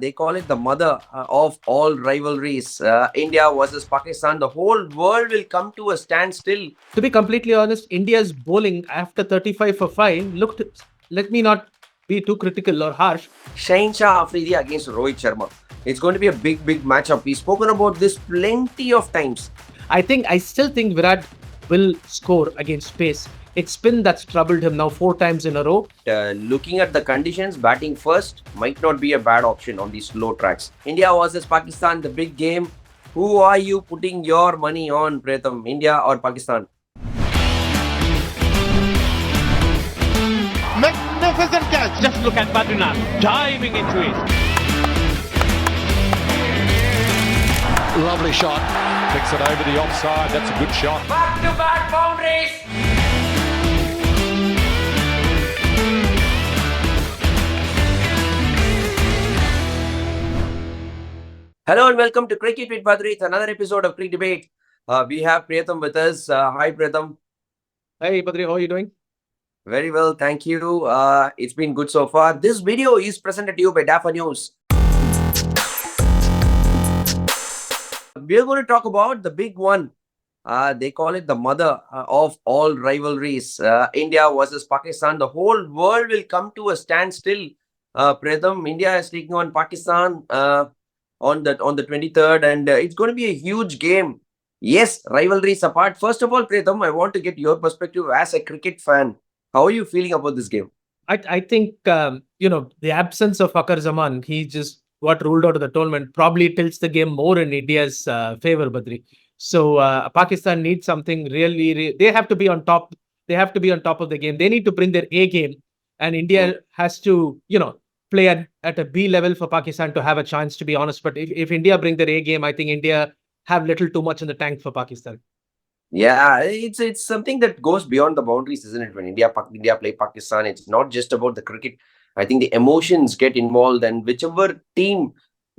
They call it the mother of all rivalries. India versus Pakistan. The whole world will come to a standstill. To be completely honest, India's bowling after 35 for 5 looked, let me not be too critical or harsh. Shaheen Shah Afridi against Rohit Sharma. It's going to be a big matchup. We've spoken about this plenty of times. I still think Virat will score against pace. It's spin that's troubled him now 4 times in a row. Looking at the conditions, batting first might not be a bad option on these slow tracks. India versus Pakistan, the big game. Who are you putting your money on, Pratham? India or Pakistan? Magnificent catch. Just look at Badri now, diving into it. Lovely shot. Kicks it over the offside. That's a good shot. Back-to-back boundaries. Hello and welcome to Cricket with Badri. It's another episode of Cric Debate. We have Pratham with us. Hi, Pratham. Hey, Badri, how are you doing? Very well, thank you. It's been good so far. This video is presented to you by DIVO News. We're going to talk about the big one. They call it the mother of all rivalries. India versus Pakistan. The whole world will come to a standstill. Pratham, India is taking on Pakistan on the 23rd, and it's going to be a huge game. Yes, rivalries apart. First of all, Pratham, I want to get your perspective as a cricket fan. How are you feeling about this game? I think, the absence of Fakhar Zaman, he just got ruled out of the tournament, probably tilts the game more in India's favor, Badri. So Pakistan needs something really, they have to be on top. They have to be on top of the game. They need to bring their A game. And India has to, play at a B level for Pakistan to have a chance, to be honest. But if India bring their A game, I think India have little too much in the tank for Pakistan. Yeah, it's something that goes beyond the boundaries, isn't it? When India play Pakistan, it's not just about the cricket. I think the emotions get involved, and whichever team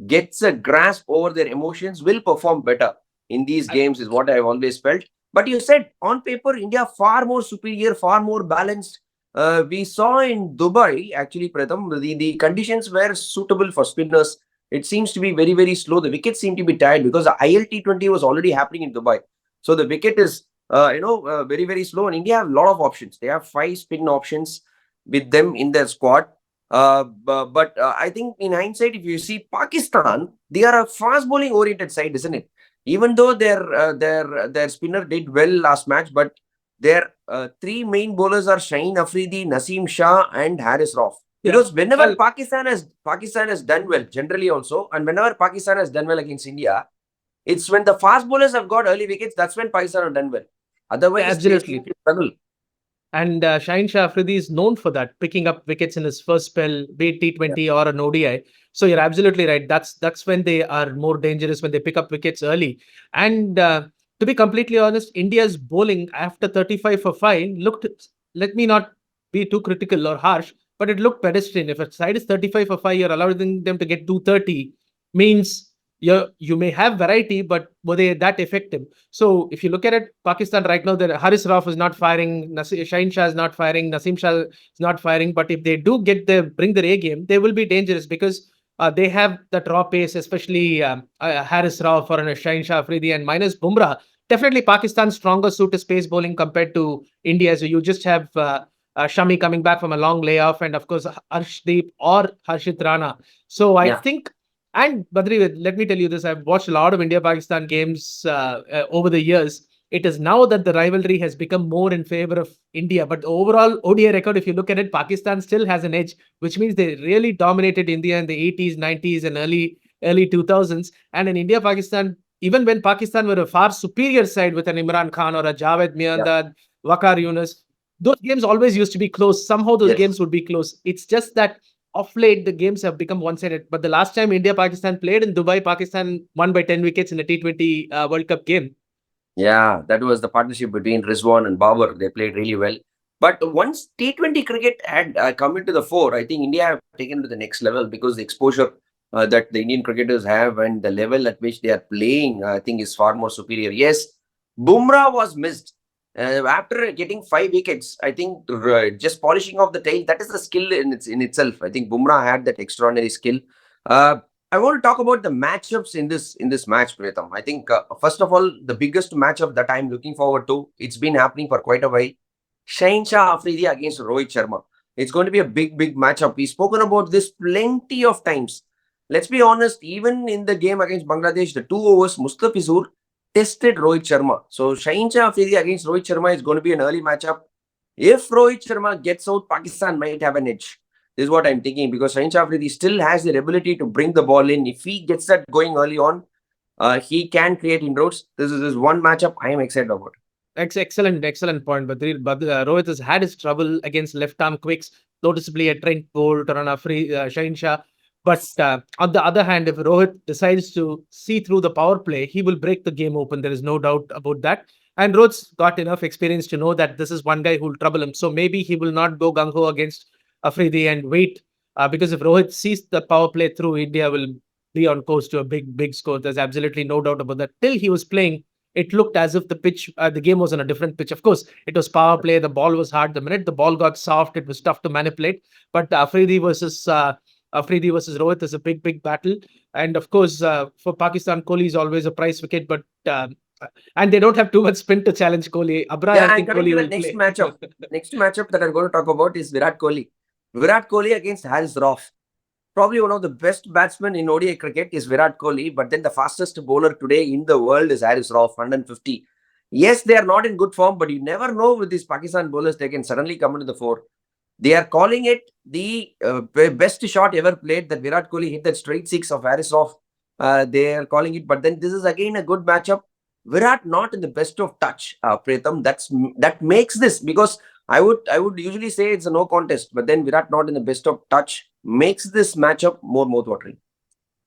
gets a grasp over their emotions will perform better in these games, is what I've always felt. But you said on paper, India far more superior, far more balanced. We saw in Dubai, actually, Pratham, the conditions were suitable for spinners. It seems to be very slow. The wickets seem to be tired because the ILT20 was already happening in Dubai. So the wicket is, very slow. And India have a lot of options. They have 5 spin options with them in their squad. But I think in hindsight, if you see Pakistan, they are a fast bowling oriented side, isn't it? Even though their spinner did well last match, but their 3 main bowlers are Shaheen Afridi, Naseem Shah, and Haris Rauf. Yeah. Because whenever Well, Pakistan has done well, generally also, and whenever Pakistan has done well against India, it's when the fast bowlers have got early wickets, that's when Pakistan have done well. Otherwise, they seem absolutely. to struggle. And Shaheen Shah Afridi is known for that, picking up wickets in his first spell, be it Yeah. T20 or an ODI. So you're absolutely right. That's when they are more dangerous, when they pick up wickets early. And to be completely honest, India's bowling after 35 for 5 looked, let me not be too critical or harsh, but it looked pedestrian. If a side is 35 for 5, you're allowing them to get 230, means you may have variety, but were they that effective? So if you look at it, Pakistan right now, the Haris Rauf is not firing, Shaheen Shah is not firing, Naseem Shah is not firing. But if they do bring their A game, they will be dangerous because they have that raw pace, especially Haris Rauf or Shaheen Shah Afridi, and minus Bumrah. Definitely Pakistan's stronger suit is pace bowling compared to India. So you just have Shami coming back from a long layoff, and of course Arshdeep or Harshit Rana. So I Yeah. think, and Badri, let me tell you this: I've watched a lot of India-Pakistan games over the years. It is now that the rivalry has become more in favor of India. But the overall ODI record, if you look at it, Pakistan still has an edge, which means they really dominated India in the 80s, 90s, and early 2000s. And in India-Pakistan, even when Pakistan were a far superior side with an Imran Khan or a Javed Yeah. Miandad, Waqar Yunus, those games always used to be close. Somehow those Yes. games would be close. It's just that of late, the games have become one-sided. But the last time India-Pakistan played in Dubai, Pakistan won by 10 wickets in a T20 World Cup game. Yeah, that was the partnership between Rizwan and Babar. They played really well. But once T20 cricket had come into the fore, I think India have taken to the next level because the exposure that the Indian cricketers have and the level at which they are playing, I think, is far more superior. Yes, Bumrah was missed. After getting 5 wickets, I think just polishing off the tail, that is the skill in itself. I think Bumrah had that extraordinary skill. I want to talk about the matchups in this match, Pritham. I think first of all, the biggest matchup that I'm looking forward to. It's been happening for quite a while. Shaheen Shah Afridi against Rohit Sharma. It's going to be a big matchup. We've spoken about this plenty of times. Let's be honest. Even in the game against Bangladesh, the 2 overs, Mustafizur tested Rohit Sharma. So Shaheen Shah Afridi against Rohit Sharma is going to be an early matchup. If Rohit Sharma gets out, Pakistan might have an edge. This is what I'm thinking because Shaheen Shah Afridi still has the ability to bring the ball in. If he gets that going early on, he can create inroads. This is one matchup I am excited about. Excellent point, Badri. But Rohit has had his trouble against left-arm quicks, noticeably at Trent Bolt or on Shaheen Shah. But on the other hand, if Rohit decides to see through the power play, he will break the game open. There is no doubt about that. And Rohit's got enough experience to know that this is one guy who will trouble him. So maybe he will not go gung-ho against Afridi and wait. Because if Rohit sees the power play through, India will be on course to a big score. There's absolutely no doubt about that. Till he was playing, it looked as if the game was on a different pitch. Of course, it was power play. The ball was hard. The minute the ball got soft, it was tough to manipulate. But Afridi versus Rohit is a big battle. And of course, for Pakistan, Kohli is always a prize wicket. But and they don't have too much spin to challenge Kohli. Abra, Yeah, I and think coming Kohli to the will next play. matchup. Next matchup that I'm going to talk about is Virat Kohli. Virat Kohli against Haris Rauf. Probably one of the best batsmen in ODI cricket is Virat Kohli, but then the fastest bowler today in the world is Haris Rauf, 150. Yes, they are not in good form, but you never know with these Pakistan bowlers, they can suddenly come into the fore. They are calling it the best shot ever played, that Virat Kohli hit that straight six of Haris Rauf. They are calling it, but then this is again a good matchup. Virat not in the best of touch, Pritham. That makes this, because I would usually say it's a no contest, but then Virat not in the best of touch makes this matchup more mouthwatering.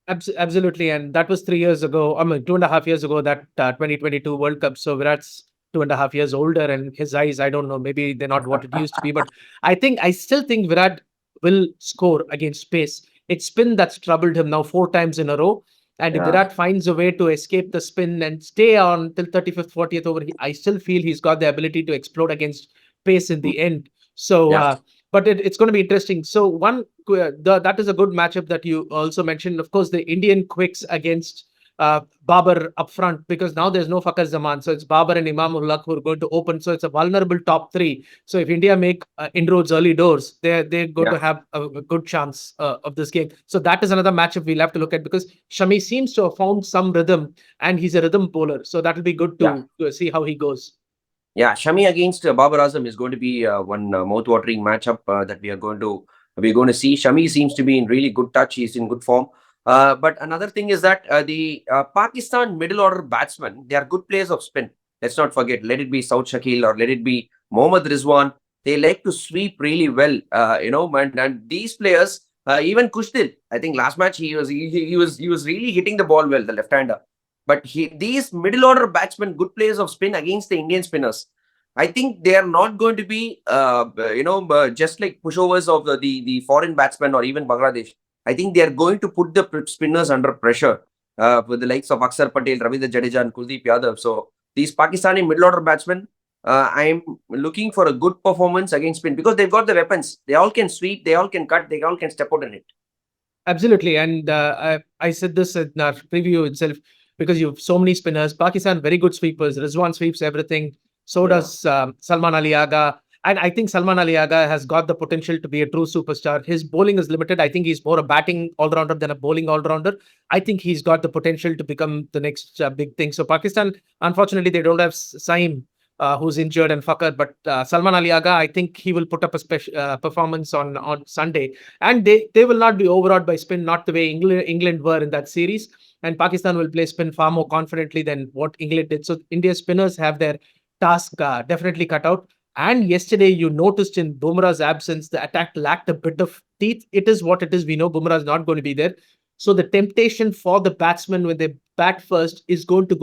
Absolutely, and that was 3 years ago. I mean, 2.5 years ago, that 2022 World Cup. So Virat's 2.5 years older, and his eyes, I don't know, maybe they're not what it used to be. But I still think Virat will score against pace. It's spin that's troubled him now 4 times in a row. And if Yeah. Virat finds a way to escape the spin and stay on till 35th, 40th over, I still feel he's got the ability to explode against pace in the end. So, Yeah. but it's going to be interesting. So that is a good matchup that you also mentioned. Of course, the Indian quicks against Babar up front, because now there's no Fakhar Zaman. So it's Babar and Imam ul Haq who are going to open. So it's a vulnerable top three. So if India make inroads early doors, they're going to have a good chance of this game. So that is another matchup we'll have to look at, because Shami seems to have found some rhythm, and he's a rhythm bowler. So that will be good to see how he goes. Yeah, Shami against Babar Azam is going to be one mouth-watering matchup that we're going to see. Shami seems to be in really good touch. He's in good form. But another thing is that the Pakistan middle order batsmen, they are good players of spin. Let's not forget. Let it be Saud Shakil or let it be Mohammad Rizwan. They like to sweep really well. And these players, even Kushdil, I think last match he was really hitting the ball well, the left-hander. But these middle order batsmen, good players of spin against the Indian spinners, I think they are not going to be, just like pushovers of the foreign batsmen or even Bangladesh. I think they are going to put the spinners under pressure with the likes of Akshar Patel, Ravindra Jadeja, and Kuldeep Yadav. So these Pakistani middle order batsmen, I'm looking for a good performance against spin because they've got the weapons. They all can sweep, they all can cut, they all can step out in it. Absolutely. And I said this in our preview itself, because you have so many spinners. Pakistan, very good sweepers. Rizwan sweeps everything. So does Salman Ali Agha. And I think Salman Ali Agha has got the potential to be a true superstar. His bowling is limited. I think he's more a batting all-rounder than a bowling all-rounder. I think he's got the potential to become the next big thing. So Pakistan, unfortunately, they don't have Saim, who's injured, and Fakhar. But Salman Ali Agha, I think he will put up a special performance on Sunday. And they will not be overawed by spin, not the way England were in that series. And Pakistan will play spin far more confidently than what England did. So India's spinners have their task definitely cut out. And yesterday, you noticed in Bumrah's absence, the attack lacked a bit of teeth. It is what it is. We know Bumrah is not going to be there. So the temptation for the batsmen when they bat first is going to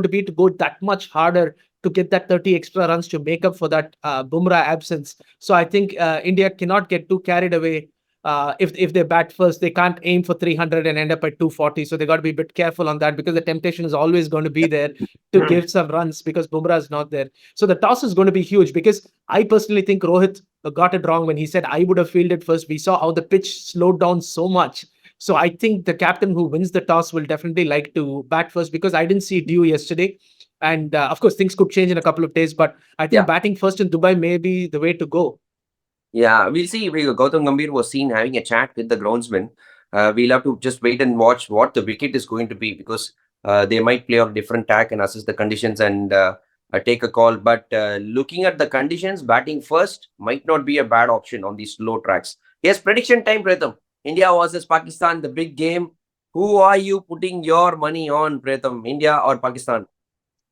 be to go that much harder to get that 30 extra runs to make up for that Bumrah absence. So I think India cannot get too carried away. If they bat first, they can't aim for 300 and end up at 240. So they got to be a bit careful on that, because the temptation is always going to be there to give some runs because Bumrah is not there. So the toss is going to be huge, because I personally think Rohit got it wrong when he said I would have fielded first. We saw how the pitch slowed down so much. So I think the captain who wins the toss will definitely like to bat first, because I didn't see DIVO yesterday. And of course, things could change in a couple of days, but I think Yeah. batting first in Dubai may be the way to go. Yeah, we'll see. Gautam Gambhir was seen having a chat with the groundsman. We'll have to just wait and watch what the wicket is going to be, because they might play on different tack and assess the conditions and take a call. But looking at the conditions, batting first might not be a bad option on these slow tracks. Yes, prediction time, Pratham. India versus Pakistan, the big game. Who are you putting your money on, Pratham? India or Pakistan?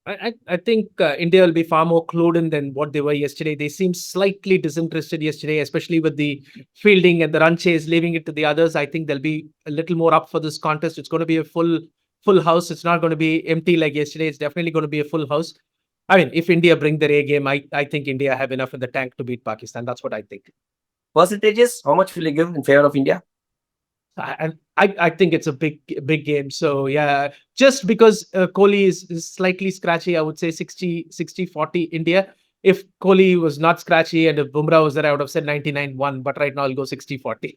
I think India will be far more clued in than what they were yesterday. They seemed slightly disinterested yesterday, especially with the fielding and the run chase, leaving it to the others. I think they'll be a little more up for this contest. It's going to be a full house. It's not going to be empty like yesterday. It's definitely going to be a full house. I mean, if India bring their A game, I think India have enough in the tank to beat Pakistan. That's what I think. Percentages, how much will you give in favor of India? And I think it's a big game. So yeah, just because Kohli is slightly scratchy, I would say 60-40 India. If Kohli was not scratchy and if Bumrah was there, I would have said 99-1. But right now I'll go 60-40.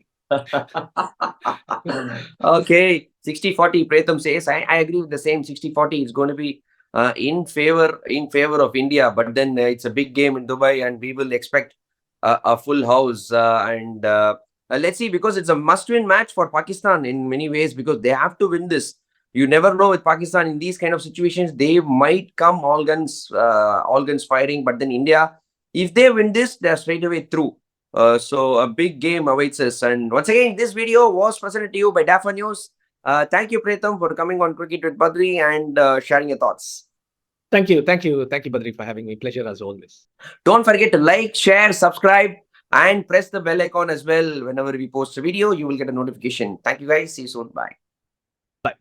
Okay, 60-40. Pratham says, I agree with the same. 60-40 is going to be in favor of India. But then it's a big game in Dubai, and we will expect a full house. And let's see, because it's a must-win match for Pakistan in many ways, because they have to win this. You never know with Pakistan in these kind of situations. They might come all guns firing. But then India, if they win this, they're straight away through. So a big game awaits us. And once again, this video was presented to you by DAFA News. Thank you, Pratham, for coming on Cricket with Badri and sharing your thoughts. Thank you, Badri, for having me. Pleasure as always. Don't forget to like, share, subscribe, and press the bell icon as well. Whenever we post a video, you will get a notification. Thank you, guys. See you soon. Bye. Bye.